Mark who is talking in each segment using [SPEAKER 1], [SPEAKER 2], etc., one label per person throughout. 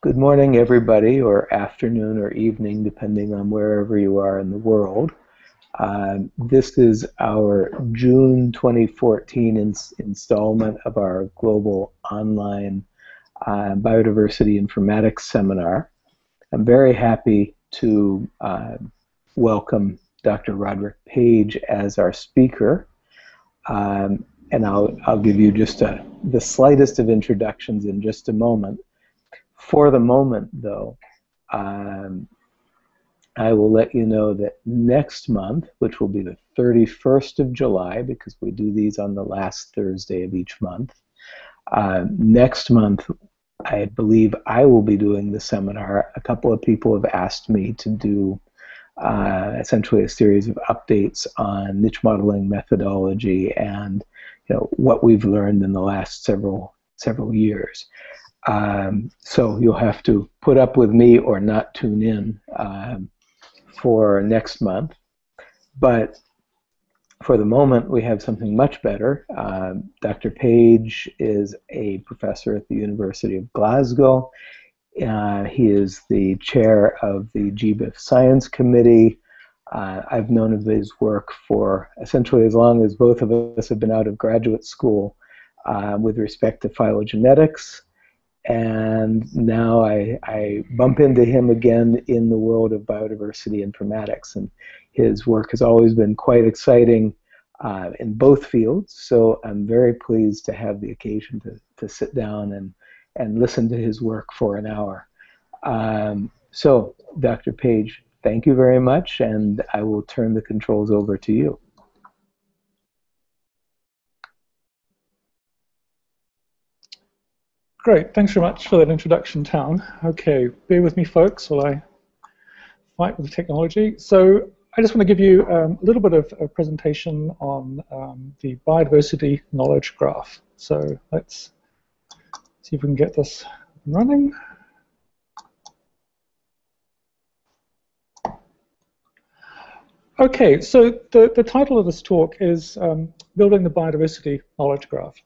[SPEAKER 1] Good morning, everybody, or afternoon or evening, depending on wherever you are in the world. This is our June 2014 installment of our global online Biodiversity Informatics seminar. I'm very happy to welcome Dr. Roderick Page as our speaker. And I'll give you just the slightest of introductions in just a moment. For the moment, though, I will let you know that next month, which will be the 31st of July, because we do these on the last Thursday of each month, next month, I believe I will be doing the seminar. A couple of people have asked me to do essentially a series of updates on niche modeling methodology and what we've learned in the last several years. So you'll have to put up with me or not tune in for next month. But for the moment, we have something much better. Dr. Page is a professor at the University of Glasgow. He is the chair of the GBIF Science Committee. I've known of his work for essentially as long as both of us have been out of graduate school with respect to phylogenetics. And now I bump into him again in the world of biodiversity informatics, and his work has always been quite exciting in both fields. So I'm very pleased to have the occasion to sit down and listen to his work for an hour. So Dr. Page, thank you very much, and I will turn the controls over to you.
[SPEAKER 2] Great, thanks very much for that introduction, Town. Okay, bear with me, folks, while I fight with the technology. So I just want to give you a little bit of a presentation on the biodiversity knowledge graph. So let's see if we can get this running. Okay, so the title of this talk is Building the Biodiversity Knowledge Graph.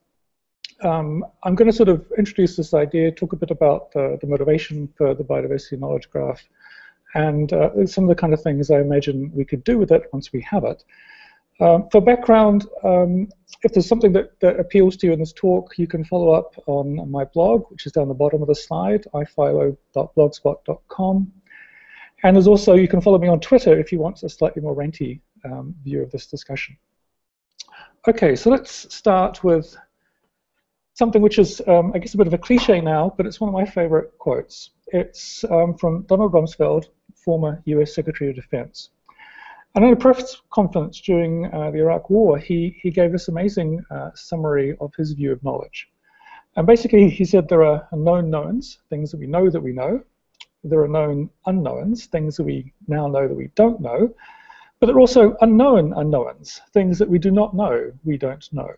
[SPEAKER 2] I'm going to sort of introduce this idea, talk a bit about the motivation for the biodiversity knowledge graph, and some of the kind of things I imagine we could do with it once we have it. For background, if there's something that appeals to you in this talk, you can follow up on my blog, which is down the bottom of the slide, iphilo.blogspot.com. And there's also, you can follow me on Twitter if you want a slightly more ranty view of this discussion. Okay, so let's start with something which is, I guess, a bit of a cliche now, but it's one of my favorite quotes. It's from Donald Rumsfeld, former US Secretary of Defense. And in a press conference during the Iraq War, he gave this amazing summary of his view of knowledge. And basically, he said there are known knowns, things that we know that we know. There are known unknowns, things that we now know that we don't know. But there are also unknown unknowns, things that we do not know we don't know.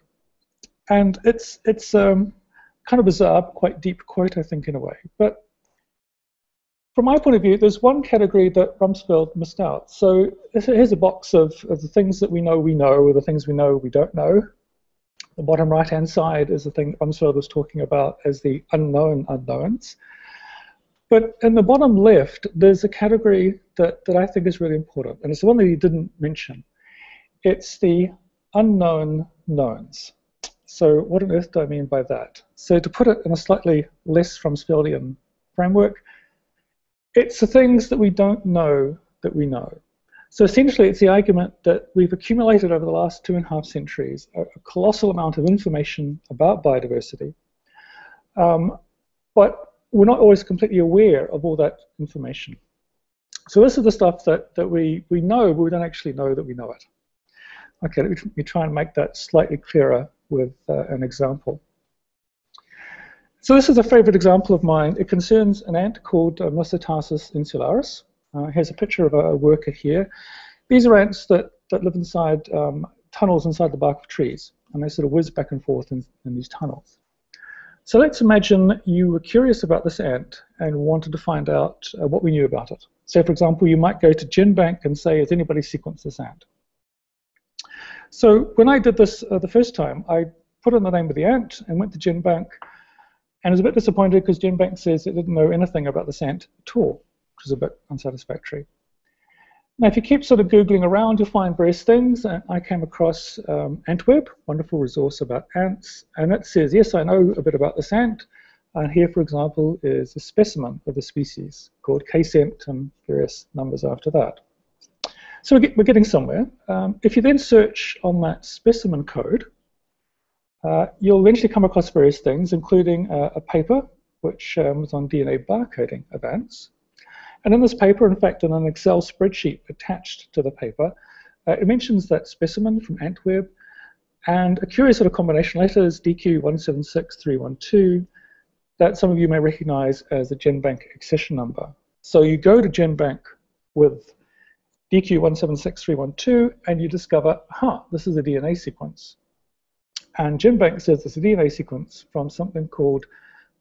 [SPEAKER 2] And it's kind of bizarre, quite deep quote, I think, in a way. But from my point of view, there's one category that Rumsfeld missed out. So here's a box of the things that we know, or the things we know we don't know. The bottom right-hand side is the thing Rumsfeld was talking about as the unknown unknowns. But in the bottom left, there's a category that I think is really important, and it's the one that he didn't mention. It's the unknown knowns. So what on earth do I mean by that? So to put it in a slightly less Rumsfeldian framework, it's the things that we don't know that we know. So essentially it's the argument that we've accumulated over the last 2.5 centuries a colossal amount of information about biodiversity, but we're not always completely aware of all that information. So this is the stuff that we know, but we don't actually know that we know it. Okay, let me try and make that slightly clearer with an example. So this is a favorite example of mine. It concerns an ant called Mysotarsus insularis. Here's a picture of a worker here. These are ants that live inside tunnels inside the bark of trees, and they sort of whiz back and forth in these tunnels. So let's imagine you were curious about this ant and wanted to find out what we knew about it. So for example, you might go to GenBank and say, has anybody sequenced this ant? So when I did this the first time, I put in the name of the ant and went to GenBank, and is a bit disappointed because GenBank says it didn't know anything about this ant at all, which is a bit unsatisfactory. Now, if you keep sort of Googling around, you'll find various things. I came across AntWeb, wonderful resource about ants, and it says, yes, I know a bit about this ant. And here, for example, is a specimen of the species called KCent and various numbers after that. So we're getting somewhere. If you then search on that specimen code, you'll eventually come across various things, including a paper which was on DNA barcoding of ants. And in this paper, in fact, in an Excel spreadsheet attached to the paper, it mentions that specimen from AntWeb and a curious sort of combination of letters, DQ176312, that some of you may recognize as a GenBank accession number. So you go to GenBank with DQ176312 and you discover, this is a DNA sequence. And GenBank says it's a DNA sequence from something called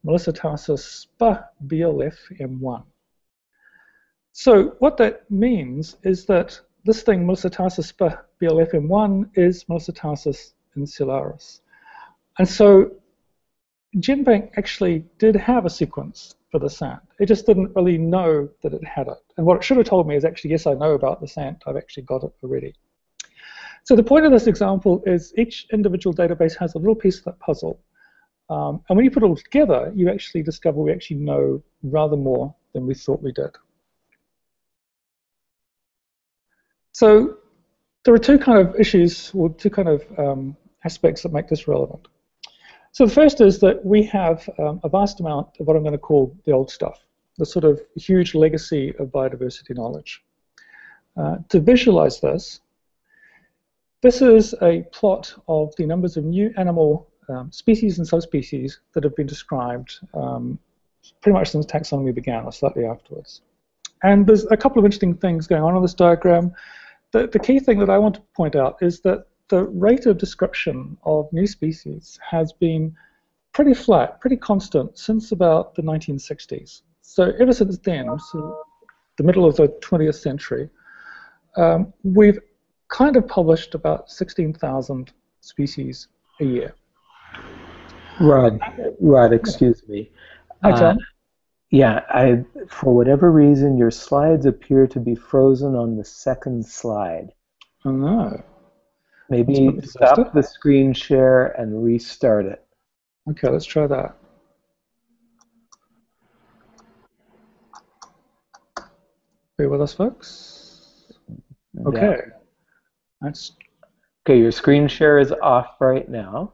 [SPEAKER 2] Melissatarsus spa BLFM1. So what that means is that this thing, Melissatarsus spa BLFM1, is Melissatarsus insularis. And so GenBank actually did have a sequence for this ant. It just didn't really know that it had it. And what it should have told me is actually, yes, I know about this ant. I've actually got it already. So the point of this example is each individual database has a little piece of that puzzle. And when you put it all together, you actually discover we actually know rather more than we thought we did. So there are two kind of issues, or two kind of aspects that make this relevant. So the first is that we have a vast amount of what I'm going to call the old stuff, the sort of huge legacy of biodiversity knowledge. To visualize this, this is a plot of the numbers of new animal species and subspecies that have been described pretty much since taxonomy began, or slightly afterwards. And there's a couple of interesting things going on this diagram. The key thing that I want to point out is that the rate of description of new species has been pretty flat, pretty constant since about the 1960s. So ever since then, so the middle of the 20th century, we've kind of published about 16,000 species a year.
[SPEAKER 1] Rod, excuse me.
[SPEAKER 2] Hi, Tom.
[SPEAKER 1] Yeah, for whatever reason, your slides appear to be frozen on the second slide.
[SPEAKER 2] Oh, no.
[SPEAKER 1] Maybe stop the screen share and restart it.
[SPEAKER 2] Okay, let's try that. Bear with us, folks. Okay. That's
[SPEAKER 1] okay, your screen share is off right now.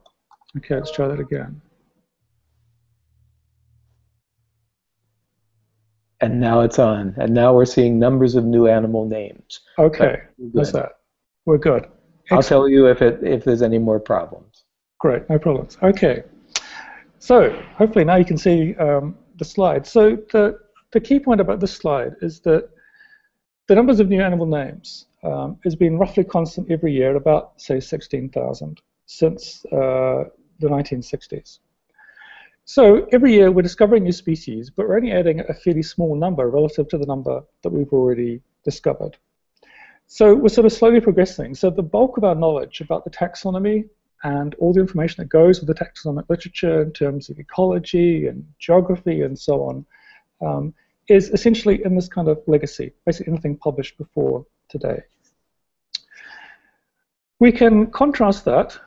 [SPEAKER 2] Okay, let's try that again.
[SPEAKER 1] And now it's on. And now we're seeing numbers of new animal names.
[SPEAKER 2] Okay, how's that? We're good. Excellent.
[SPEAKER 1] I'll tell you if there's any more problems.
[SPEAKER 2] Great, no problems. Okay, so hopefully now you can see the slide. So the key point about this slide is that the numbers of new animal names has been roughly constant every year at about, say, 16,000 since the 1960s. So every year we're discovering new species, but we're only adding a fairly small number relative to the number that we've already discovered. So we're sort of slowly progressing. So the bulk of our knowledge about the taxonomy and all the information that goes with the taxonomic literature in terms of ecology and geography and so on is essentially in this kind of legacy, basically anything published before today. We can contrast that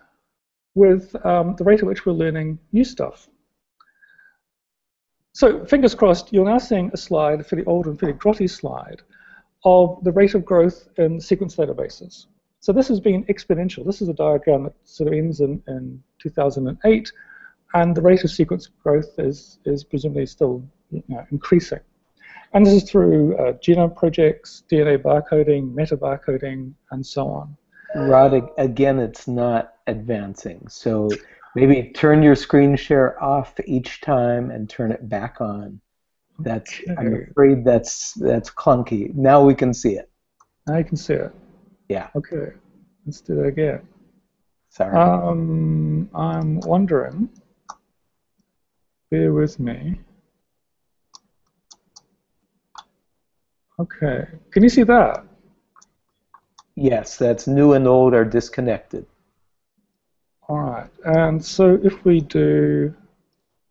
[SPEAKER 2] with the rate at which we're learning new stuff. So fingers crossed, you're now seeing a slide, a fairly old and fairly grotty slide, of the rate of growth in sequence databases. So this has been exponential. This is a diagram that sort of ends in 2008, and the rate of sequence growth is presumably still increasing. And this is through genome projects, DNA barcoding, meta-barcoding, and so on.
[SPEAKER 1] Rod, again, it's not advancing. So maybe turn your screen share off each time and turn it back on. That's, okay. I'm afraid that's clunky. Now we can see it.
[SPEAKER 2] Now you can see it.
[SPEAKER 1] Yeah.
[SPEAKER 2] Okay. Let's do that again.
[SPEAKER 1] Sorry.
[SPEAKER 2] I'm wondering. Bear with me. Okay. Can you see that?
[SPEAKER 1] Yes, that's new and old are disconnected.
[SPEAKER 2] All right. And so if we do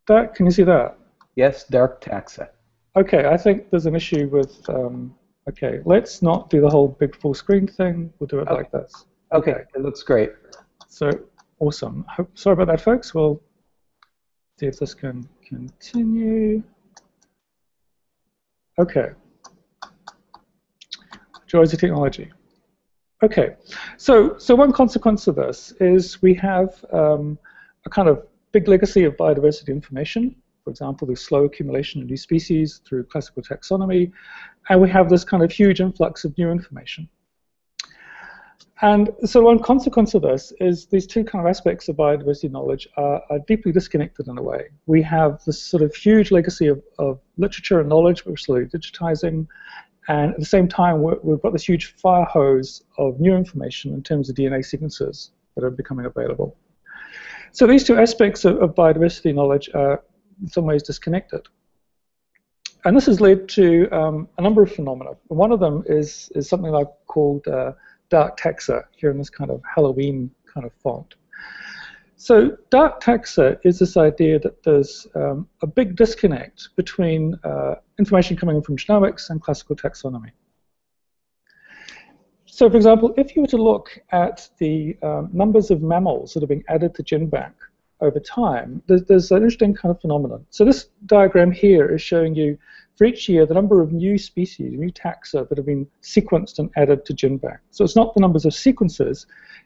[SPEAKER 2] that, can you see that?
[SPEAKER 1] Yes, dark taxa.
[SPEAKER 2] Okay, I think there's an issue with, okay, let's not do the whole big full screen thing. We'll do it like this.
[SPEAKER 1] Okay, it looks great.
[SPEAKER 2] So, awesome. Sorry about that, folks. We'll see if this can continue. Okay. Joys of technology. Okay, so one consequence of this is we have a kind of big legacy of biodiversity information. For example, the slow accumulation of new species through classical taxonomy, and we have this kind of huge influx of new information. And so one consequence of this is these two kind of aspects of biodiversity knowledge are deeply disconnected in a way. We have this sort of huge legacy of literature and knowledge we're slowly digitizing, and at the same time we've got this huge fire hose of new information in terms of DNA sequences that are becoming available. So these two aspects of biodiversity knowledge are in some ways disconnected. And this has led to a number of phenomena. One of them is something I've called dark taxa, here in this kind of Halloween kind of font. So dark taxa is this idea that there's a big disconnect between information coming in from genomics and classical taxonomy. So for example, if you were to look at the numbers of mammals that have been added to GenBank over time, there's an interesting kind of phenomenon. So this diagram here is showing you, for each year, the number of new species, new taxa that have been sequenced and added to GenBank. So it's not the numbers of sequences,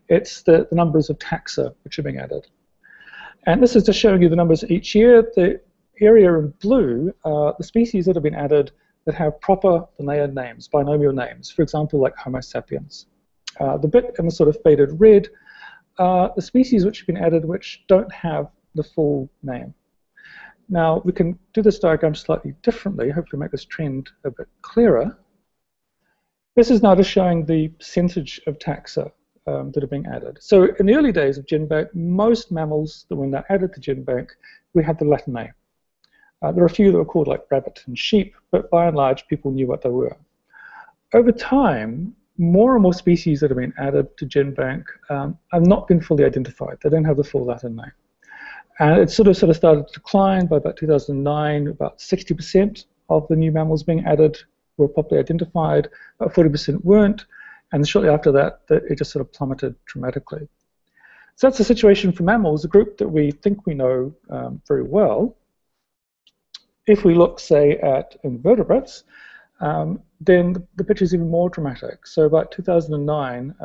[SPEAKER 2] it's the numbers of taxa which are being added. And this is just showing you the numbers each year. The area in blue are the species that have been added that have proper Linnaean names, binomial names, for example, like Homo sapiens. The bit in the sort of faded red are the species which have been added which don't have the full name. Now, we can do this diagram slightly differently, hopefully make this trend a bit clearer. This is now just showing the percentage of taxa that are being added. So in the early days of GenBank, most mammals that were now added to GenBank, we had the Latin name. There are a few that were called like rabbit and sheep, but by and large, people knew what they were. Over time, more and more species that have been added to GenBank have not been fully identified. They don't have the full Latin name. And it sort of started to decline by about 2009. About 60% of the new mammals being added were properly identified, about 40% weren't, and shortly after that, it just sort of plummeted dramatically. So that's the situation for mammals, a group that we think we know very well. If we look, say, at invertebrates, then the picture is even more dramatic. So about 2009,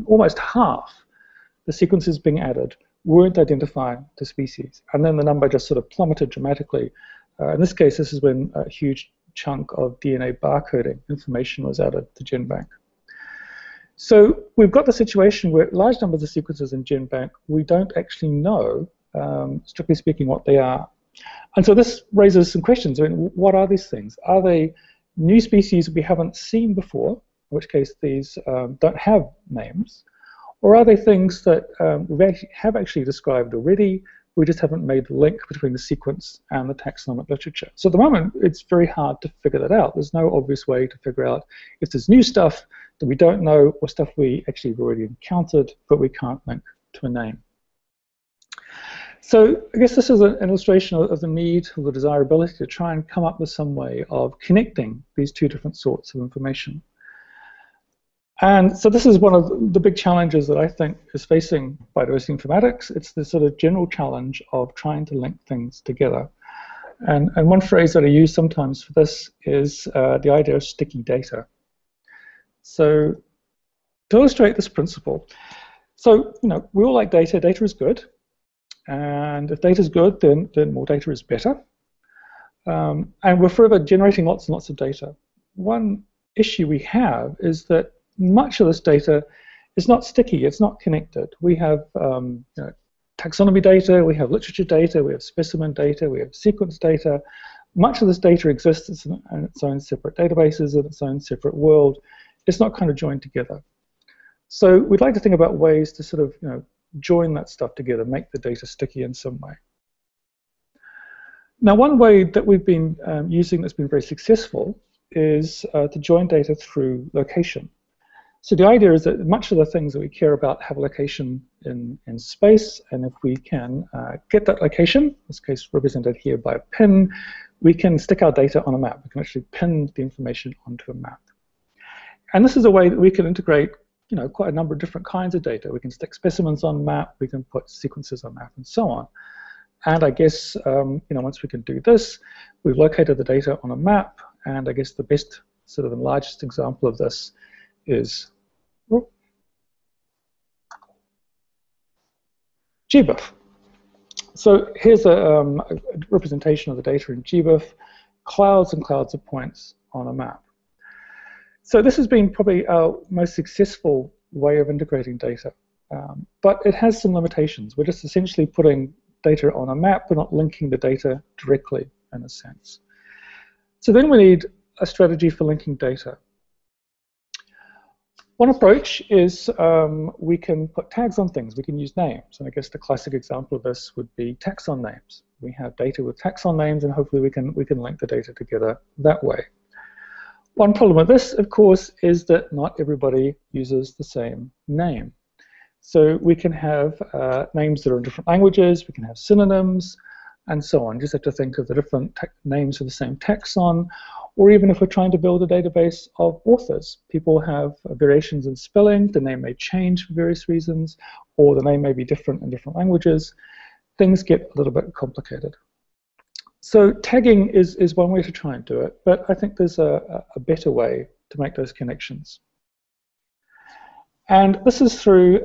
[SPEAKER 2] almost half the sequences being added weren't identifying the species. And then the number just sort of plummeted dramatically. In this case, this is when a huge chunk of DNA barcoding information was added to GenBank. So we've got the situation where large numbers of sequences in GenBank, we don't actually know, strictly speaking, what they are. And so this raises some questions. I mean, what are these things? Are they new species we haven't seen before, in which case these don't have names? Or are they things that we have actually described already, we just haven't made the link between the sequence and the taxonomic literature? So at the moment, it's very hard to figure that out. There's no obvious way to figure out if there's new stuff that we don't know or stuff we actually have already encountered, but we can't link to a name. So I guess this is an illustration of the need or the desirability to try and come up with some way of connecting these two different sorts of information. And so this is one of the big challenges that I think is facing biodiversity informatics. It's the sort of general challenge of trying to link things together. And one phrase that I use sometimes for this is the idea of sticky data. So to illustrate this principle, so we all like data. Data is good. And if data is good, then more data is better. And we're forever generating lots and lots of data. One issue we have is that much of this data is not sticky, it's not connected. We have taxonomy data, we have literature data, we have specimen data, we have sequence data. Much of this data exists in its own separate databases, in its own separate world. It's not kind of joined together. So we'd like to think about ways to sort of join that stuff together, make the data sticky in some way. Now, one way that we've been using that's been very successful is to join data through location. So the idea is that much of the things that we care about have a location in space, and if we can get that location, in this case represented here by a pin, we can stick our data on a map. We can actually pin the information onto a map. And this is a way that we can integrate quite a number of different kinds of data. We can stick specimens on a map, we can put sequences on a map, and so on. And I guess once we can do this, we've located the data on a map, and I guess the best sort of the largest example of this is GBIF. So here's a representation of the data in GBIF, clouds and clouds of points on a map. So this has been probably our most successful way of integrating data, but it has some limitations. We're just essentially putting data on a map, we're not linking the data directly in a sense. So then we need a strategy for linking data. One approach is we can put tags on things, we can use names, and I guess the classic example of this would be taxon names. We have data with taxon names, and hopefully we can link the data together that way. One problem with this, of course, is that not everybody uses the same name. So we can have names that are in different languages, we can have synonyms, and so on. You just have to think of the different names for the same taxon, or even if we're trying to build a database of authors. People have variations in spelling, the name may change for various reasons, or the name may be different in different languages. Things get a little bit complicated. So tagging is one way to try and do it, but I think there's a better way to make those connections. And this is through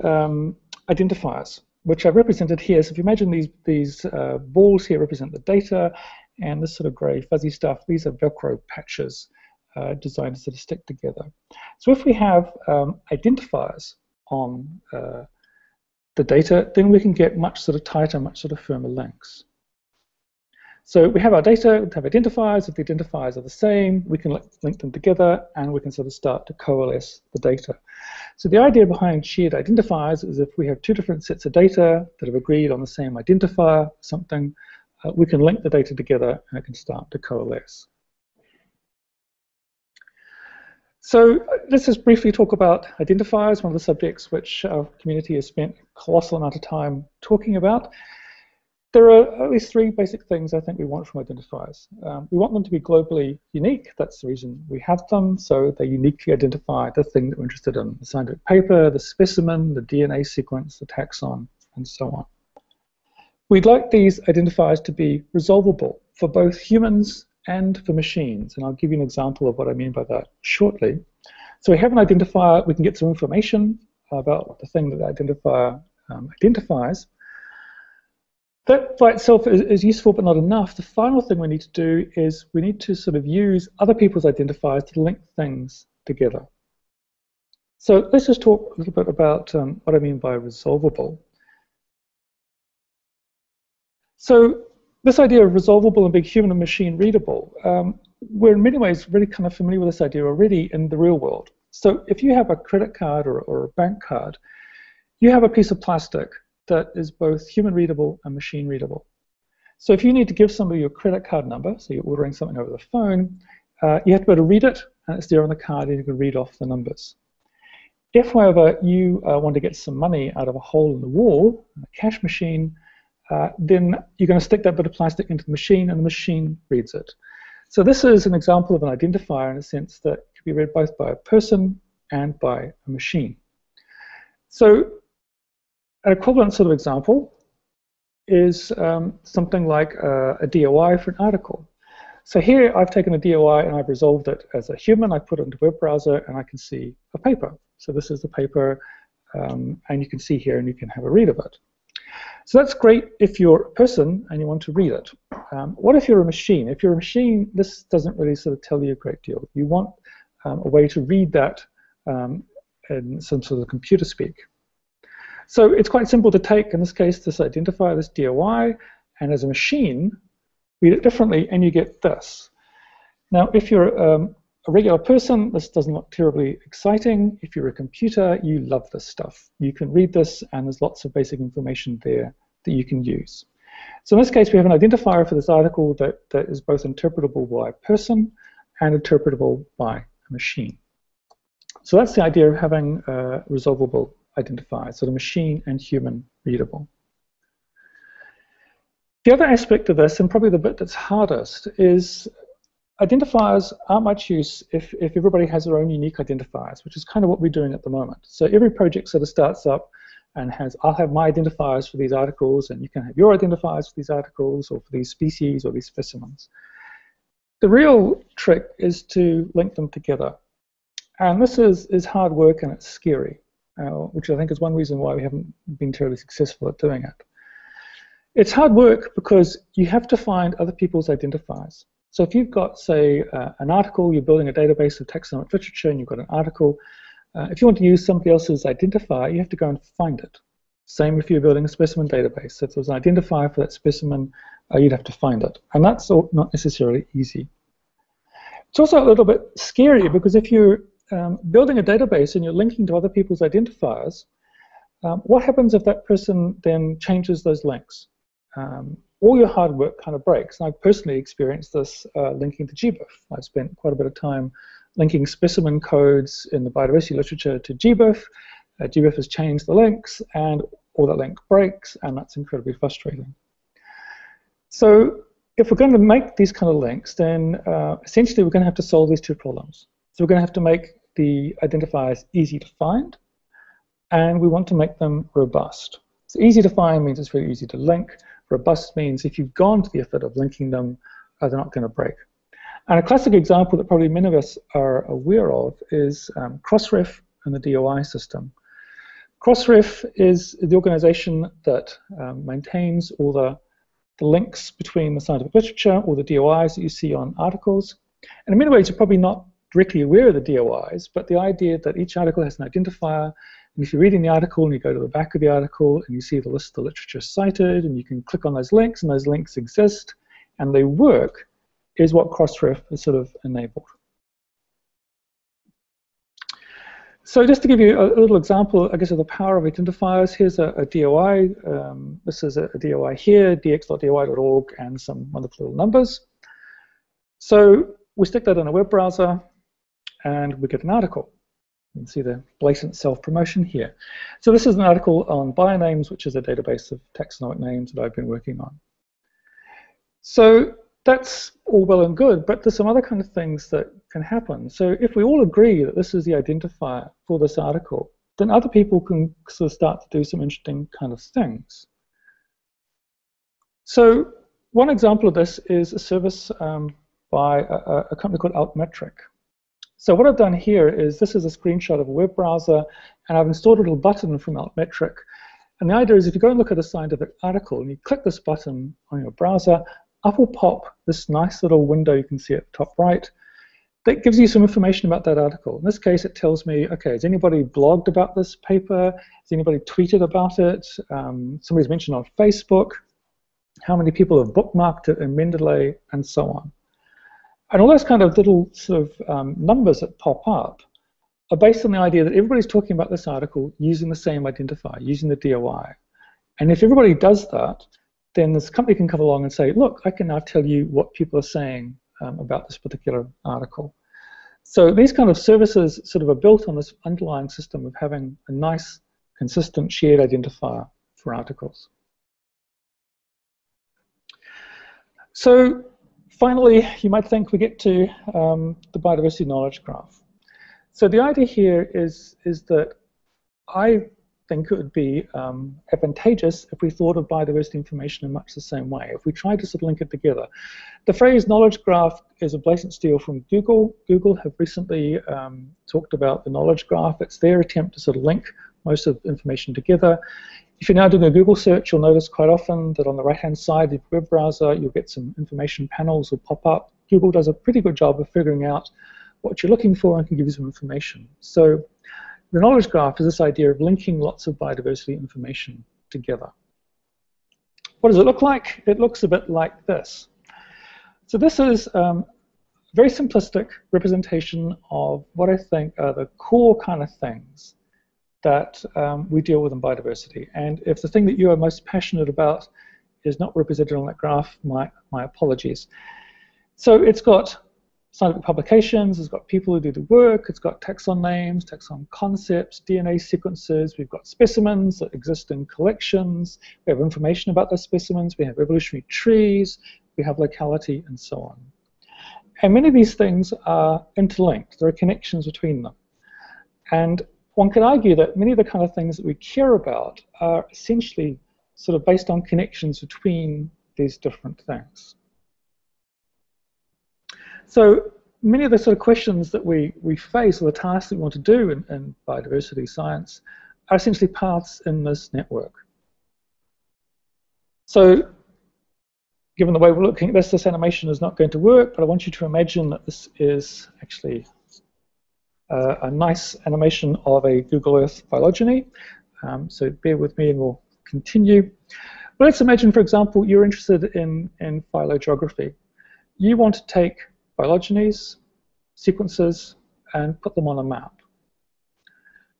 [SPEAKER 2] identifiers, which I've represented here. So if you imagine these balls here represent the data, and this sort of grey fuzzy stuff, these are Velcro patches designed to sort of stick together. So if we have identifiers on the data, then we can get much sort of tighter, much sort of firmer links. So we have our data, we have identifiers. If the identifiers are the same, we can link them together, and we can sort of start to coalesce the data. So the idea behind shared identifiers is if we have two different sets of data that have agreed on the same identifier, something, we can link the data together, and it can start to coalesce. So let's just briefly talk about identifiers, one of the subjects which our community has spent a colossal amount of time talking about. There are at least three basic things I think we want from identifiers. We want them to be globally unique. That's the reason we have them. So they uniquely identify the thing that we're interested in, the scientific paper, the specimen, the DNA sequence, the taxon, and so on. We'd like these identifiers to be resolvable for both humans and for machines. And I'll give you an example of what I mean by that shortly. So we have an identifier, we can get some information about the thing that the identifier identifies. That by itself is useful but not enough. The final thing we need to do is we need to sort of use other people's identifiers to link things together. So let's just talk a little bit about what I mean by resolvable. So this idea of resolvable and being human and machine readable, we're in many ways really kind of familiar with this idea already in the real world. So if you have a credit card or a bank card, you have a piece of plastic that is both human readable and machine readable. So if you need to give somebody your credit card number, so you're ordering something over the phone, you have to be able to read it, and it's there on the card, and you can read off the numbers. If, however, you want to get some money out of a hole in the wall, a cash machine, then you're going to stick that bit of plastic into the machine, and the machine reads it. So this is an example of an identifier in a sense that can be read both by a person and by a machine. So an equivalent sort of example is something like a DOI for an article. So here I've taken a DOI and I've resolved it as a human. I put it into a web browser and I can see a paper. So this is the paper, and you can see here and you can have a read of it. So that's great if you're a person and you want to read it. What if you're a machine? If you're a machine, this doesn't really sort of tell you a great deal. You want a way to read that in some sort of computer speak. So it's quite simple to take, in this case, this identifier, this DOI, and as a machine, read it differently, and you get this. Now, if you're a regular person, this doesn't look terribly exciting. If you're a computer, you love this stuff. You can read this, and there's lots of basic information there that you can use. So in this case, we have an identifier for this article that is both interpretable by a person and interpretable by a machine. So that's the idea of having resolvable identifiers, sort of machine and human readable. The other aspect of this, and probably the bit that's hardest, is identifiers aren't much use if everybody has their own unique identifiers, which is kind of what we're doing at the moment. So every project sort of starts up and I'll have my identifiers for these articles, and you can have your identifiers for these articles, or for these species, or these specimens. The real trick is to link them together. And this is hard work, and it's scary, which I think is one reason why we haven't been terribly successful at doing it. It's hard work because you have to find other people's identifiers. So if you've got, say, an article, you're building a database of taxonomic literature, and you've got an article, if you want to use somebody else's identifier, you have to go and find it. Same if you're building a specimen database. So if there's an identifier for that specimen, you'd have to find it. And that's not necessarily easy. It's also a little bit scary because if you're building a database and you're linking to other people's identifiers, what happens if that person then changes those links? All your hard work kind of breaks. And I've personally experienced this linking to GBIF. I've spent quite a bit of time linking specimen codes in the biodiversity literature to GBIF. GBIF has changed the links, and all that link breaks, and that's incredibly frustrating. So if we're going to make these kind of links, then essentially we're going to have to solve these two problems. So we're going to have to make the identifiers easy to find, and we want to make them robust. So easy to find means it's very easy to link. Robust means if you've gone to the effort of linking them, they're not going to break. And a classic example that probably many of us are aware of is Crossref and the DOI system. Crossref is the organization that maintains all the links between the scientific literature or the DOIs that you see on articles. And in many ways, you're probably not directly aware of the DOIs, but the idea that each article has an identifier, and if you're reading the article and you go to the back of the article and you see the list of the literature cited, and you can click on those links, and those links exist, and they work, is what Crossref has sort of enabled. So just to give you a little example, I guess, of the power of identifiers, here's a DOI. This is a DOI here, dx.doi.org, and some wonderful little numbers. So we stick that in a web browser, and we get an article. You can see the blatant self-promotion here. So this is an article on bionames, which is a database of taxonomic names that I've been working on. So that's all well and good, but there's some other kind of things that can happen. So if we all agree that this is the identifier for this article, then other people can sort of start to do some interesting kind of things. So one example of this is a service by a company called Altmetric. So what I've done here is, this is a screenshot of a web browser, and I've installed a little button from Altmetric. And the idea is, if you go and look at a scientific article and you click this button on your browser, up will pop this nice little window you can see at the top right that gives you some information about that article. In this case, it tells me, okay, has anybody blogged about this paper? Has anybody tweeted about it? Somebody's mentioned on Facebook. How many people have bookmarked it in Mendeley, and so on. And all those kind of little sort of numbers that pop up are based on the idea that everybody's talking about this article using the same identifier, using the DOI. And if everybody does that, then this company can come along and say, look, I can now tell you what people are saying about this particular article. So these kind of services sort of are built on this underlying system of having a nice, consistent shared identifier for articles. So finally, you might think we get to the biodiversity knowledge graph. So the idea here is that I think it would be advantageous if we thought of biodiversity information in much the same way, if we tried to sort of link it together. The phrase knowledge graph is a blatant steal from Google. Google have recently talked about the knowledge graph. It's their attempt to sort of link most of the information together. If you're now doing a Google search, you'll notice quite often that on the right-hand side of your web browser, you'll get some information panels will pop up. Google does a pretty good job of figuring out what you're looking for and can give you some information. So the knowledge graph is this idea of linking lots of biodiversity information together. What does it look like? It looks a bit like this. So this is a very simplistic representation of what I think are the core kind of things that we deal with in biodiversity. And if the thing that you are most passionate about is not represented on that graph, my apologies. So it's got scientific publications, it's got people who do the work, it's got taxon names, taxon concepts, DNA sequences, we've got specimens that exist in collections, we have information about those specimens, we have evolutionary trees, we have locality, and so on. And many of these things are interlinked, there are connections between them. And one could argue that many of the kind of things that we care about are essentially sort of based on connections between these different things. So many of the sort of questions that we face, or the tasks that we want to do in biodiversity science, are essentially paths in this network. So given the way we're looking at this animation is not going to work, but I want you to imagine that this is actually a nice animation of a Google Earth phylogeny. So bear with me and we'll continue. But let's imagine, for example, you're interested in phylogeography. You want to take phylogenies, sequences, and put them on a map.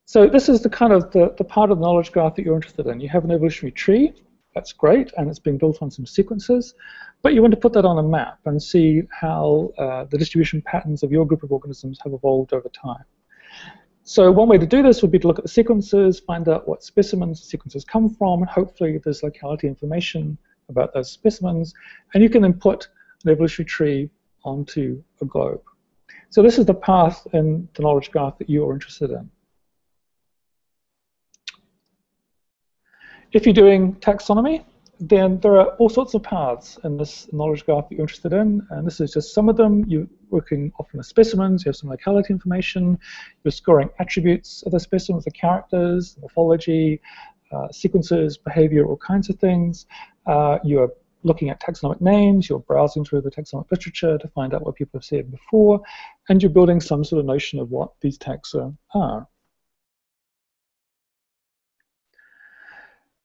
[SPEAKER 2] So this is the kind of the part of the knowledge graph that you're interested in. You have an evolutionary tree, that's great, and it's being built on some sequences, but you want to put that on a map and see how the distribution patterns of your group of organisms have evolved over time. So one way to do this would be to look at the sequences, find out what specimens the sequences come from, and hopefully there's locality information about those specimens, and you can then put an evolutionary tree onto a globe. So this is the path in the knowledge graph that you're interested in. If you're doing taxonomy, then there are all sorts of paths in this knowledge graph that you're interested in, and this is just some of them. You're working often with specimens, you have some locality information, you're scoring attributes of the specimens, the characters, morphology, sequences, behavior, all kinds of things. You're looking at taxonomic names, you're browsing through the taxonomic literature to find out what people have said before, and you're building some sort of notion of what these taxa are.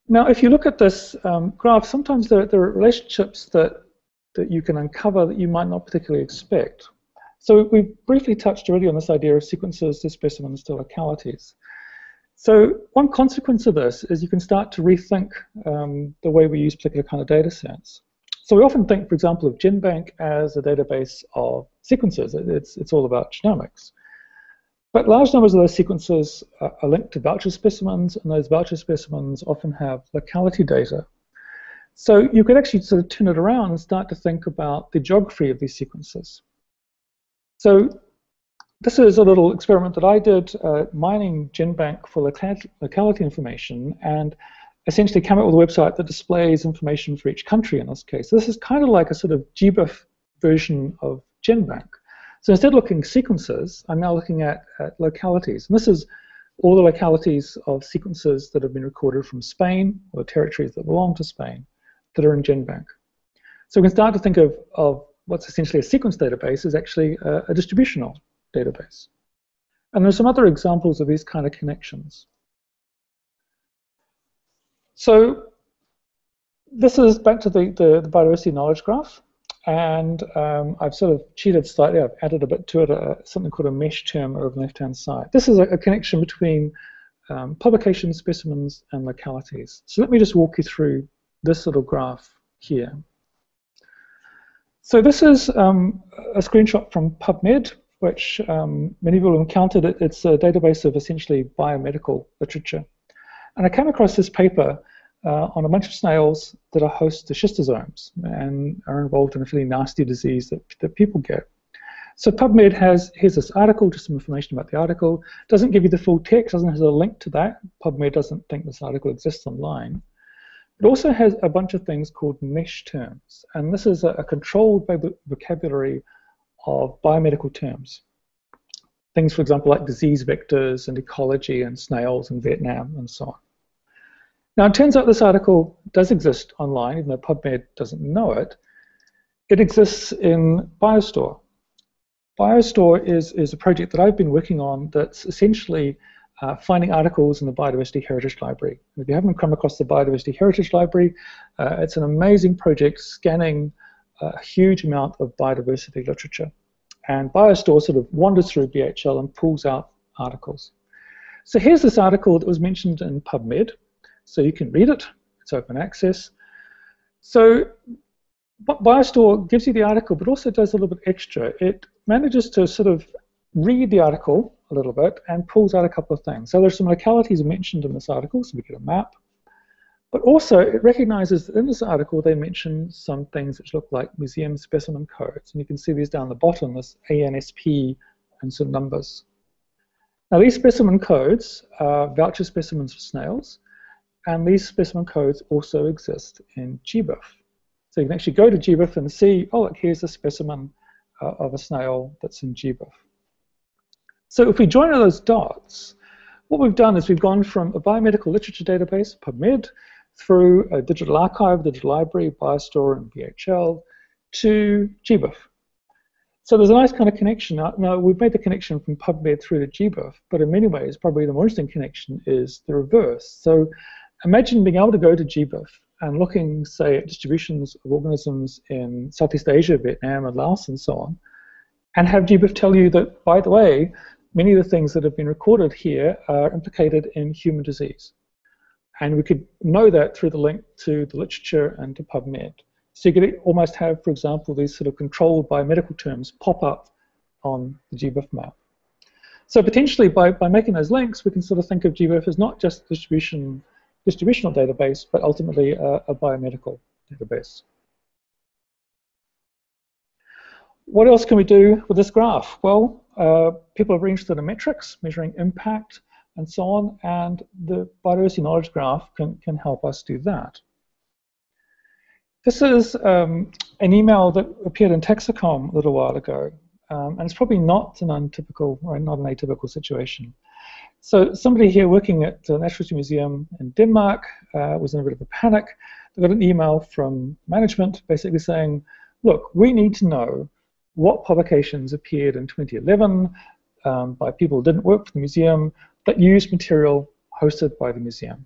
[SPEAKER 2] Now, if you look at this graph, sometimes there are relationships that you can uncover that you might not particularly expect. So we briefly touched already on this idea of sequences to specimens to localities. So one consequence of this is you can start to rethink the way we use particular kind of data sets. So we often think, for example, of GenBank as a database of sequences. It's all about genomics. But large numbers of those sequences are linked to voucher specimens, and those voucher specimens often have locality data. So you could actually sort of turn it around and start to think about the geography of these sequences. So this is a little experiment that I did mining GenBank for locality information, and essentially came up with a website that displays information for each country in this case. So this is kind of like a sort of GBIF version of GenBank. So instead of looking at sequences, I'm now looking at localities. And this is all the localities of sequences that have been recorded from Spain, or the territories that belong to Spain, that are in GenBank. So we can start to think of what's essentially a sequence database is actually a distributional database. And there's some other examples of these kind of connections. So this is back to the biodiversity knowledge graph. And I've sort of cheated slightly. I've added a bit to it, something called a mesh term over the left-hand side. This is a connection between publications, specimens, and localities. So let me just walk you through this little graph here. So this is a screenshot from PubMed, which many people have encountered. It's a database of essentially biomedical literature. And I came across this paper on a bunch of snails that are host to schistosomes and are involved in a fairly nasty disease that people get. So PubMed here's this article, just some information about the article. Doesn't give you the full text, doesn't have a link to that. PubMed doesn't think this article exists online. It also has a bunch of things called mesh terms, and this is a controlled vocabulary of biomedical terms. Things, for example, like disease vectors and ecology and snails and Vietnam and so on. Now, it turns out this article does exist online, even though PubMed doesn't know it. It exists in BioStore. BioStore is a project that I've been working on that's essentially finding articles in the Biodiversity Heritage Library. And if you haven't come across the Biodiversity Heritage Library, it's an amazing project scanning a huge amount of biodiversity literature. And BioStore sort of wanders through BHL and pulls out articles. So here's this article that was mentioned in PubMed. So you can read it, it's open access. So BioStore gives you the article, but also does a little bit extra. It manages to sort of read the article a little bit and pulls out a couple of things. So there's some localities mentioned in this article, so we get a map. But also, it recognizes that in this article, they mention some things which look like museum specimen codes. And you can see these down the bottom, this ANSP and some numbers. Now, these specimen codes are voucher specimens for snails, and these specimen codes also exist in GBIF. So you can actually go to GBIF and see, oh, look, here's a specimen of a snail that's in GBIF. So if we join all those dots, what we've done is we've gone from a biomedical literature database, PubMed, through a digital archive, digital library, BioStore, and VHL, to GBIF. So there's a nice kind of connection. Now, we've made the connection from PubMed through to GBIF, but in many ways, probably the more interesting connection is the reverse. So imagine being able to go to GBIF and looking, say, at distributions of organisms in Southeast Asia, Vietnam, and Laos, and so on, and have GBIF tell you that, by the way, many of the things that have been recorded here are implicated in human disease. And we could know that through the link to the literature and to PubMed. So you could almost have, for example, these sort of controlled biomedical terms pop up on the GBIF map. So potentially, by making those links, we can sort of think of GBIF as not just a distributional database, but ultimately a biomedical database. What else can we do with this graph? Well, people are very interested in metrics, measuring impact, and so on, and the biodiversity knowledge graph can help us do that. This is an email that appeared in Taxicom a little while ago, and it's probably not an untypical or not an atypical situation. So somebody here working at the Natural History Museum in Denmark was in a bit of a panic. They got an email from management basically saying, look, we need to know what publications appeared in 2011 by people who didn't work for the museum that used material hosted by the museum.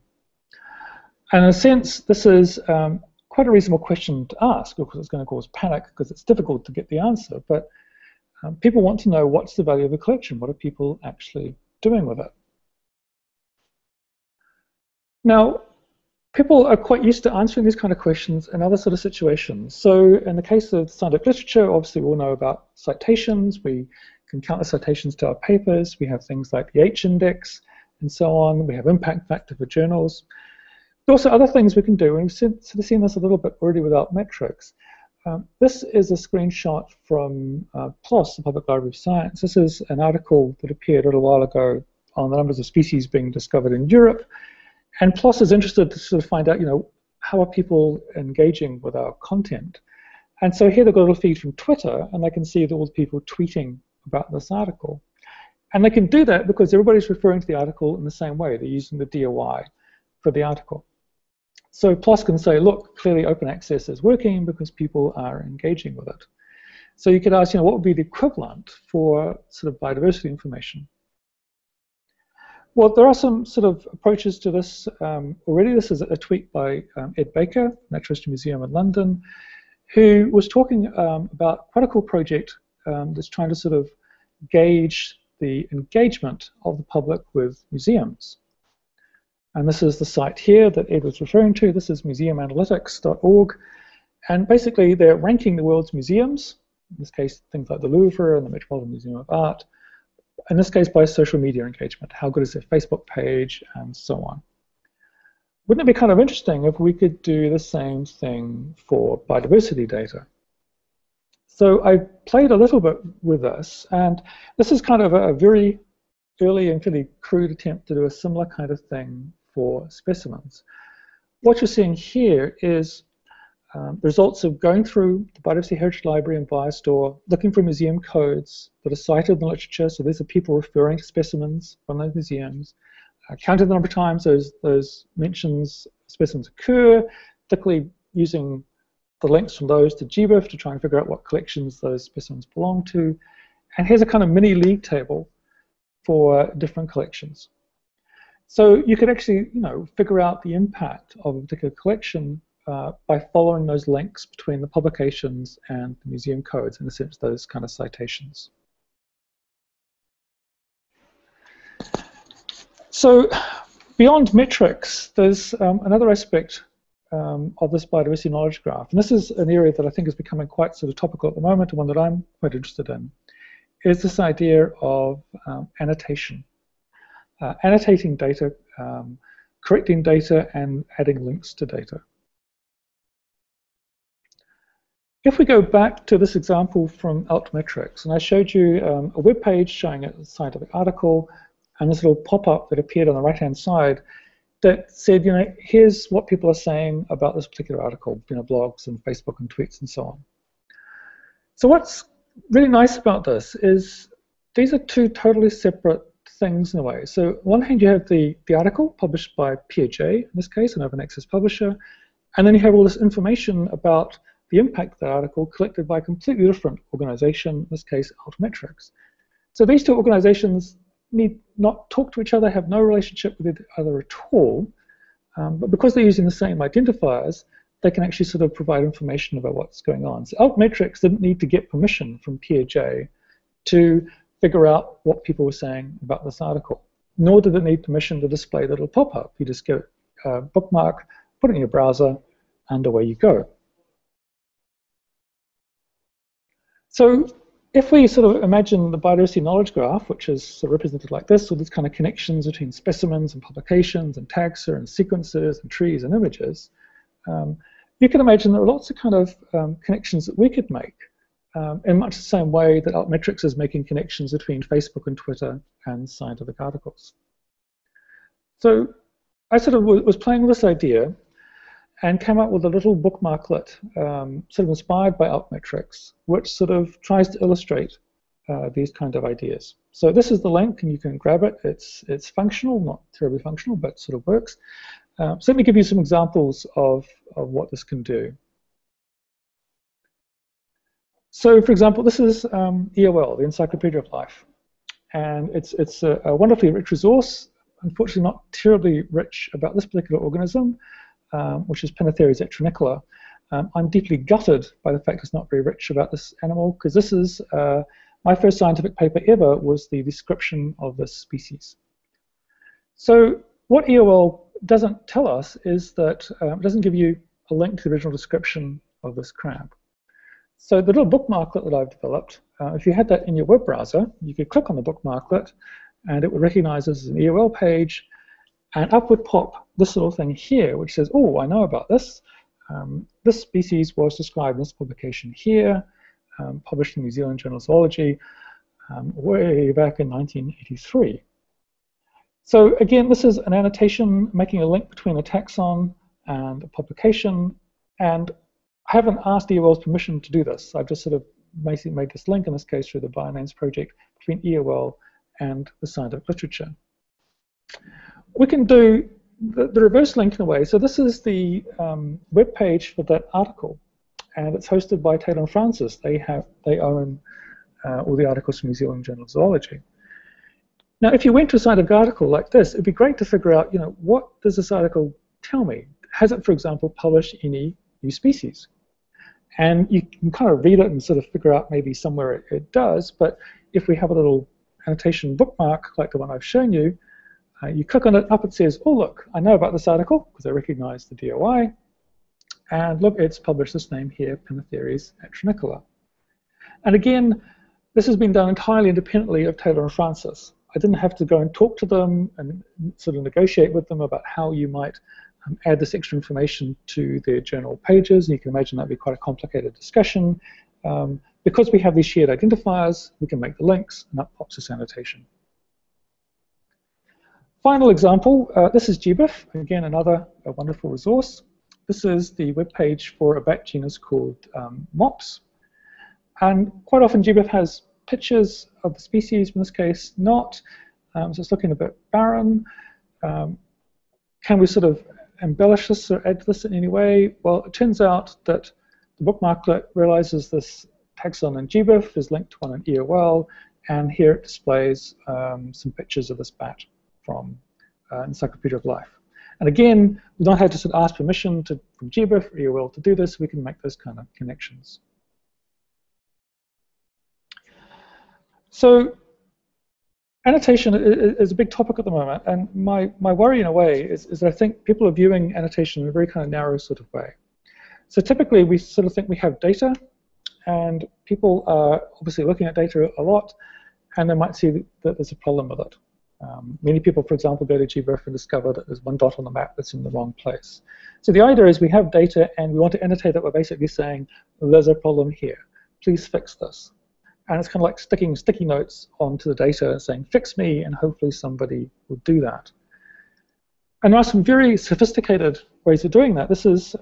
[SPEAKER 2] And in a sense, this is quite a reasonable question to ask, because it's going to cause panic because it's difficult to get the answer. But people want to know, what's the value of a collection? What are people actually doing with it? Now, people are quite used to answering these kind of questions in other sort of situations. So in the case of scientific literature, obviously we all know about citations. We can count the citations to our papers. We have things like the H-index and so on. We have impact factor for journals. There are also other things we can do, and we've sort of seen this a little bit already without metrics. This is a screenshot from PLOS, the Public Library of Science. This is an article that appeared a little while ago on the numbers of species being discovered in Europe. And PLOS is interested to sort of find out, how are people engaging with our content? And so here they've got a little feed from Twitter, and they can see all the people tweeting about this article. And they can do that because everybody's referring to the article in the same way. They're using the DOI for the article. So PLOS can say, look, clearly open access is working because people are engaging with it. So you could ask, what would be the equivalent for sort of biodiversity information? Well, there are some sort of approaches to this already. This is a tweet by Ed Baker, Natural History Museum in London, who was talking about quite a cool project that's trying to sort of gauge the engagement of the public with museums. And this is the site here that Ed was referring to. This is museumanalytics.org. And basically, they're ranking the world's museums, in this case, things like the Louvre and the Metropolitan Museum of Art, in this case, by social media engagement. How good is their Facebook page, and so on. Wouldn't it be kind of interesting if we could do the same thing for biodiversity data? So I played a little bit with this, and this is kind of a very early and fairly crude attempt to do a similar kind of thing for specimens. What you're seeing here is the results of going through the Biodiversity Heritage Library and BioStore, looking for museum codes that are cited in the literature. So these are people referring to specimens from those museums. Counted the number of times those mentions specimens occur, particularly using the links from those to GBIF to try and figure out what collections those specimens belong to. And here's a kind of mini league table for different collections. So you could actually, figure out the impact of a particular collection by following those links between the publications and the museum codes, in a sense, those kind of citations. So beyond metrics, there's another aspect of this biodiversity knowledge graph, and this is an area that I think is becoming quite sort of topical at the moment, and one that I'm quite interested in, is this idea of annotation. Annotating data, correcting data, and adding links to data. If we go back to this example from Altmetrics, and I showed you a web page showing a scientific article, and this little pop-up that appeared on the right-hand side that said, you know, here's what people are saying about this particular article, you know, blogs and Facebook and tweets and so on. So what's really nice about this is these are two totally separate things in a way. So on one hand, you have the article published by PHA, in this case, an open access publisher, and then you have all this information about the impact of that article collected by a completely different organization, in this case, Altmetrics. So these two organizations need not talk to each other, have no relationship with each other at all, but because they're using the same identifiers, they can actually sort of provide information about what's going on. So Altmetrics didn't need to get permission from PHA to figure out what people were saying about this article, nor did it need permission to display the little pop-up. You just go bookmark, put it in your browser, and away you go. So if we sort of imagine the biodiversity knowledge graph, which is sort of represented like this, with these kind of connections between specimens and publications and taxa and sequences and trees and images, you can imagine there are lots of kind of connections that we could make in much the same way that Altmetrics is making connections between Facebook and Twitter and scientific articles. So I sort of was playing with this idea and came up with a little bookmarklet sort of inspired by Altmetrics, which sort of tries to illustrate these kind of ideas. So this is the link, and you can grab it. It's functional, not terribly functional, but sort of works. So let me give you some examples of what this can do. So for example, this is EOL, the Encyclopedia of Life. And it's a wonderfully rich resource, unfortunately not terribly rich about this particular organism, which is Pinnatheres etrinicola. I'm deeply gutted by the fact it's not very rich about this animal, because this is my first scientific paper ever was the description of this species. So what EOL doesn't tell us is that it doesn't give you a link to the original description of this crab. So the little bookmarklet that I've developed, if you had that in your web browser, you could click on the bookmarklet, and it would recognize this as an EOL page, and up would pop this little thing here, which says, oh, I know about this. This species was described in this publication here, published in the New Zealand Journal of Zoology, way back in 1983. So again, this is an annotation making a link between a taxon and a publication, and I haven't asked EOL's permission to do this. I've just sort of basically made this link, in this case through the Bionames project, between EOL and the scientific literature. We can do the reverse link in a way. So this is the web page for that article, and it's hosted by Taylor and Francis. They own all the articles from New Zealand Journal of Zoology. Now, if you went to a scientific article like this, it'd be great to figure out, you know, what does this article tell me? Has it, for example, published any new species? And you can kind of read it and sort of figure out maybe somewhere it does, but if we have a little annotation bookmark like the one I've shown you, you click on it, up it says, oh look, I know about this article because I recognize the DOI, and look, it's published this name here, Pinnatheres etrinicola. And again, this has been done entirely independently of Taylor and Francis. I didn't have to go and talk to them and sort of negotiate with them about how you might add this extra information to their journal pages. You can imagine that'd be quite a complicated discussion. Because we have these shared identifiers, we can make the links, and up pops this annotation. Final example, this is GBIF, again another wonderful resource. This is the web page for a bat genus called mops. And quite often GBIF has pictures of the species, in this case not, so it's looking a bit barren. Can we sort of embellish this or add to this in any way? Well, it turns out that the bookmarklet realizes this taxon in GBIF is linked to one in EOL, and here it displays some pictures of this bat from Encyclopedia of Life. And again, we don't have to sort of ask permission from GBIF or EOL to do this. We can make those kind of connections. So Annotation is a big topic at the moment, and my worry in a way is that I think people are viewing annotation in a very kind of narrow sort of way. So typically we sort of think we have data, and people are obviously looking at data a lot, and they might see that there's a problem with it. Many people, for example, go to GBIF and discover that there's one dot on the map that's in the wrong place. So the idea is we have data and we want to annotate it by basically saying, there's a problem here, please fix this. And it's kind of like sticking sticky notes onto the data saying, fix me, and hopefully somebody will do that. And there are some very sophisticated ways of doing that. This is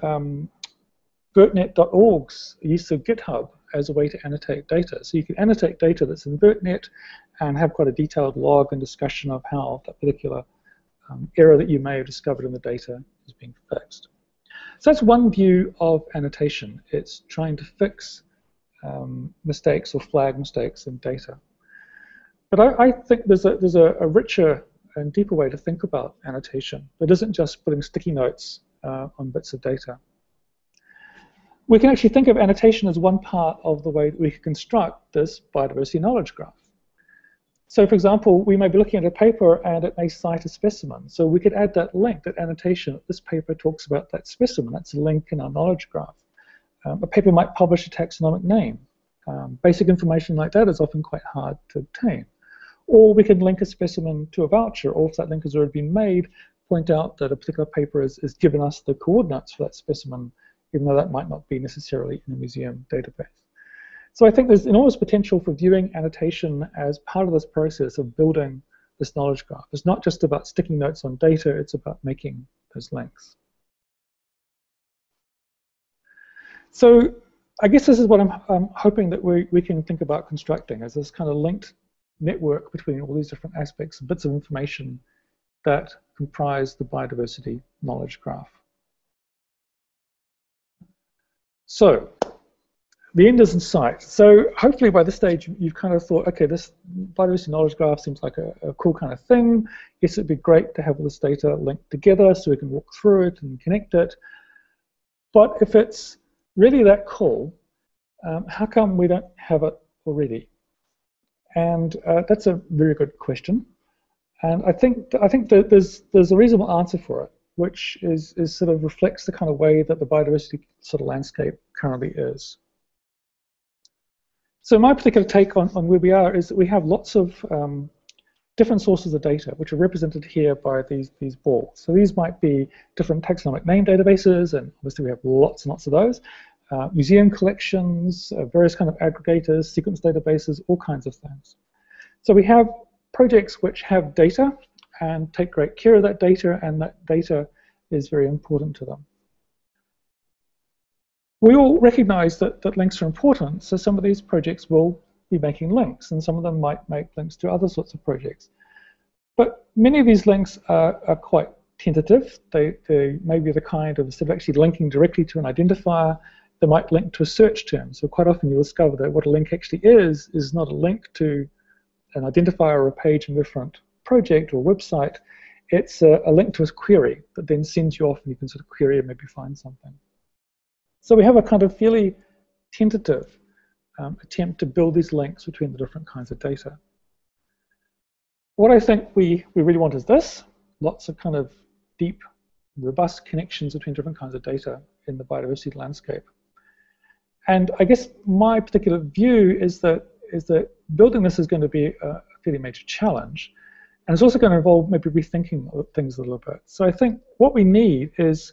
[SPEAKER 2] vertnet.org's use of GitHub as a way to annotate data. So you can annotate data that's in vertnet and have quite a detailed log and discussion of how that particular error that you may have discovered in the data is being fixed. So that's one view of annotation. It's trying to fix mistakes or flag mistakes in data. But I think there's a richer and deeper way to think about annotation that isn't just putting sticky notes on bits of data. We can actually think of annotation as one part of the way that we can construct this biodiversity knowledge graph. So for example, we may be looking at a paper and it may cite a specimen. So we could add that link, that annotation. This paper talks about that specimen. That's a link in our knowledge graph. A paper might publish a taxonomic name. Basic information like that is often quite hard to obtain. Or we can link a specimen to a voucher, or if that link has already been made, point out that a particular paper has given us the coordinates for that specimen, even though that might not be necessarily in a museum database. So I think there's enormous potential for viewing annotation as part of this process of building this knowledge graph. It's not just about sticking notes on data, it's about making those links. So I guess this is what I'm hoping that we can think about constructing, as this kind of linked network between all these different aspects, bits of information that comprise the biodiversity knowledge graph. So the end is in sight. So hopefully by this stage you've kind of thought, okay, this biodiversity knowledge graph seems like a cool kind of thing. Yes, it'd be great to have all this data linked together so we can walk through it and connect it. But if it's really that cool, how come we don't have it already? And that's a very good question. And I think that there's a reasonable answer for it, which is sort of reflects the kind of way that the biodiversity sort of landscape currently is. So my particular take on where we are is that we have lots of different sources of data, which are represented here by these balls. So these might be different taxonomic name databases, and obviously we have lots and lots of those. Museum collections, various kind of aggregators, sequence databases, all kinds of things. So we have projects which have data and take great care of that data, and that data is very important to them. We all recognize that links are important, so some of these projects will be making links, and some of them might make links to other sorts of projects. But many of these links are quite tentative. They may be the kind of, instead of actually linking directly to an identifier, they might link to a search term. So quite often you'll discover that what a link actually is not a link to an identifier or a page in a different project or website. It's a link to a query that then sends you off and you can sort of query and maybe find something. So we have a kind of fairly tentative attempt to build these links between the different kinds of data. What I think we really want is this, lots of kind of deep, robust connections between different kinds of data in the biodiversity landscape. And I guess my particular view is that building this is going to be a fairly major challenge. And it's also going to involve maybe rethinking things a little bit. So I think what we need is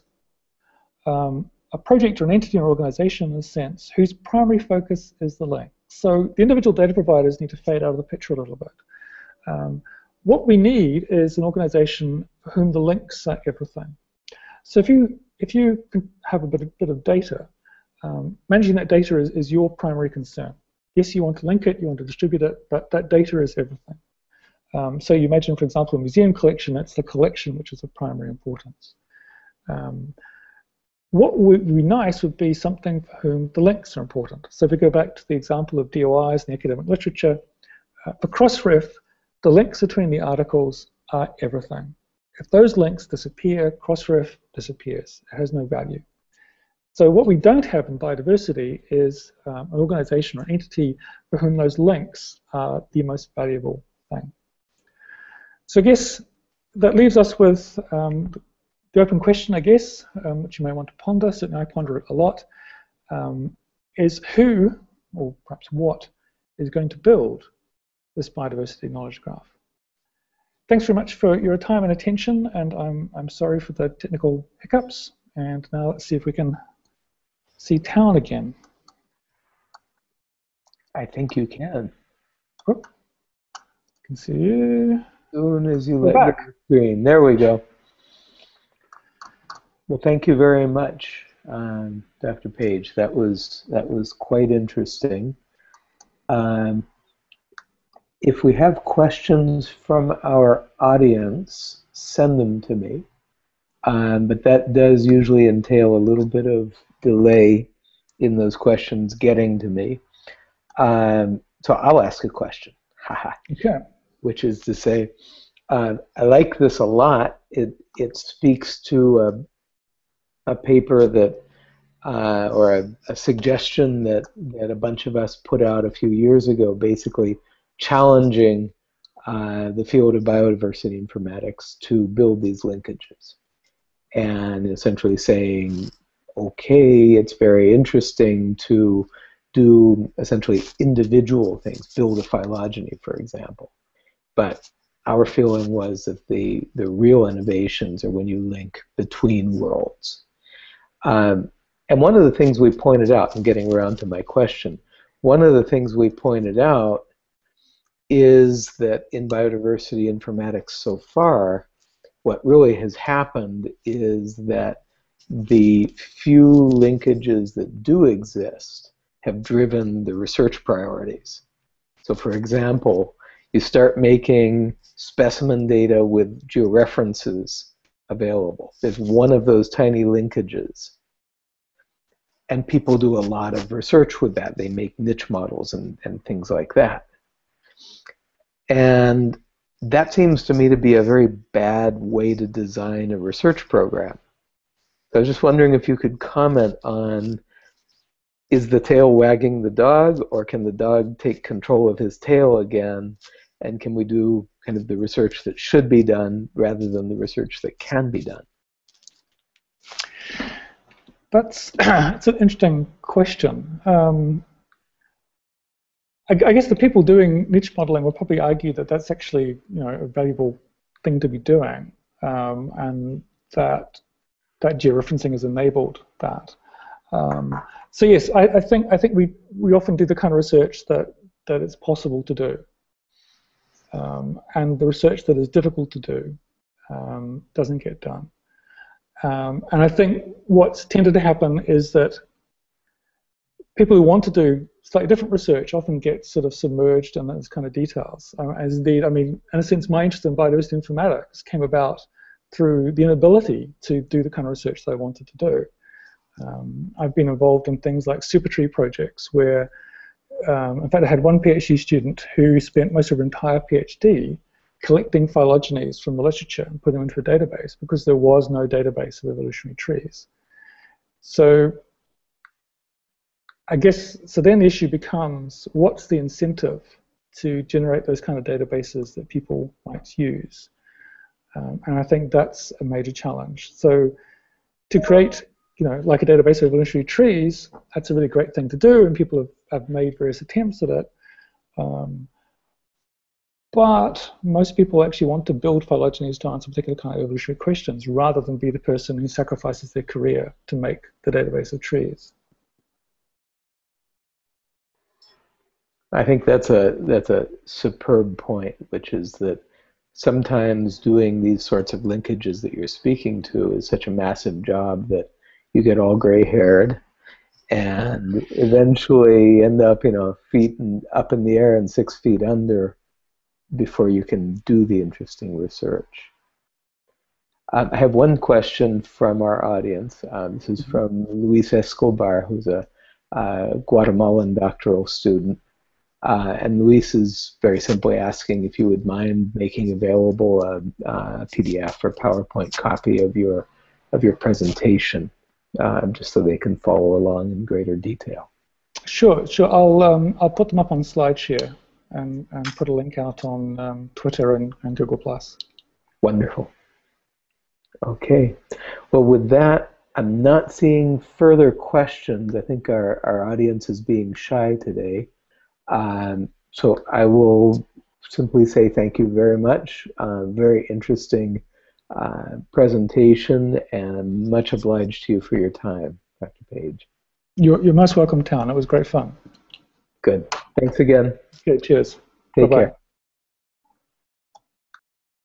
[SPEAKER 2] a project or an entity or organization, in a sense, whose primary focus is the link. So the individual data providers need to fade out of the picture a little bit. What we need is an organization for whom the links are everything. So if you can have a bit of data, managing that data is your primary concern. Yes, you want to link it, you want to distribute it, but that data is everything. So you imagine, for example, a museum collection, it's the collection which is of primary importance. What would be nice would be something for whom the links are important. So if we go back to the example of DOIs and the academic literature, for Crossref, the links between the articles are everything. If those links disappear, Crossref disappears. It has no value. So what we don't have in biodiversity is an organization or entity for whom those links are the most valuable thing. So I guess that leaves us with the open question, I guess, which you may want to ponder. Certainly I ponder it a lot, is who, or perhaps what, is going to build this biodiversity knowledge graph? Thanks very much for your time and attention, and I'm sorry for the technical hiccups. And now let's see if we can see town again.
[SPEAKER 1] I think you can.
[SPEAKER 2] Oh, I can see you.
[SPEAKER 1] As soon as you
[SPEAKER 2] We're
[SPEAKER 1] let
[SPEAKER 2] back.
[SPEAKER 1] your screen. There we go. Well, thank you very much, Dr. Page. That was quite interesting. If we have questions from our audience, send them to me. But that does usually entail a little bit of delay in those questions getting to me. So I'll ask a question.
[SPEAKER 2] Okay.
[SPEAKER 1] Which is to say, I like this a lot. It speaks to a paper that, or a suggestion that a bunch of us put out a few years ago, basically challenging the field of biodiversity informatics to build these linkages. And essentially saying, okay, it's very interesting to do essentially individual things, build a phylogeny, for example. But our feeling was that the real innovations are when you link between worlds. And one of the things we pointed out, and getting around to my question, one of the things we pointed out is that in biodiversity informatics so far, what really has happened is that the few linkages that do exist have driven the research priorities. So for example, you start making specimen data with georeferences available. There's one of those tiny linkages. And people do a lot of research with that. They make niche models and things like that. And that seems to me to be a very bad way to design a research program. So I was just wondering if you could comment on, is the tail wagging the dog, or can the dog take control of his tail again? And can we do kind of the research that should be done rather than the research that can be done?
[SPEAKER 2] That's an interesting question. I guess the people doing niche modeling will probably argue that that's actually, a valuable thing to be doing, and that georeferencing has enabled that. So yes, I think we often do the kind of research that it's possible to do, and the research that is difficult to do doesn't get done. And I think what's tended to happen is that people who want to do slightly different research often get sort of submerged in those kind of details. As indeed, I mean, in a sense, my interest in biodiversity informatics came about through the inability to do the kind of research that I wanted to do. I've been involved in things like supertree projects where, in fact, I had one PhD student who spent most of her entire PhD collecting phylogenies from the literature and putting them into a database because there was no database of evolutionary trees. So I guess, so then the issue becomes, what's the incentive to generate those kind of databases that people might use? And I think that's a major challenge. So to create, like a database of evolutionary trees, that's a really great thing to do, and people have made various attempts at it. But most people actually want to build phylogenies to answer particular kind of evolutionary questions rather than be the person who sacrifices their career to make the database of trees.
[SPEAKER 1] I think that's a superb point, which is that sometimes doing these sorts of linkages that you're speaking to is such a massive job that you get all gray-haired and eventually end up, feet up in the air and 6 feet under before you can do the interesting research. I have one question from our audience. This is from Luis Escobar, who's a Guatemalan doctoral student. And Luis is very simply asking if you would mind making available a PDF or PowerPoint copy of your presentation, just so they can follow along in greater detail.
[SPEAKER 2] Sure. I'll put them up on SlideShare, and put a link out on Twitter and Google+.
[SPEAKER 1] Wonderful. Okay. Well, with that, I'm not seeing further questions. I think our audience is being shy today. So I will simply say thank you very much. Very interesting presentation, and I'm much obliged to you for your time, Dr. Page.
[SPEAKER 2] You're most welcome, Town. It was great fun.
[SPEAKER 1] Good. Thanks again.
[SPEAKER 2] Okay, cheers.
[SPEAKER 1] Take
[SPEAKER 2] Bye-bye.
[SPEAKER 1] care.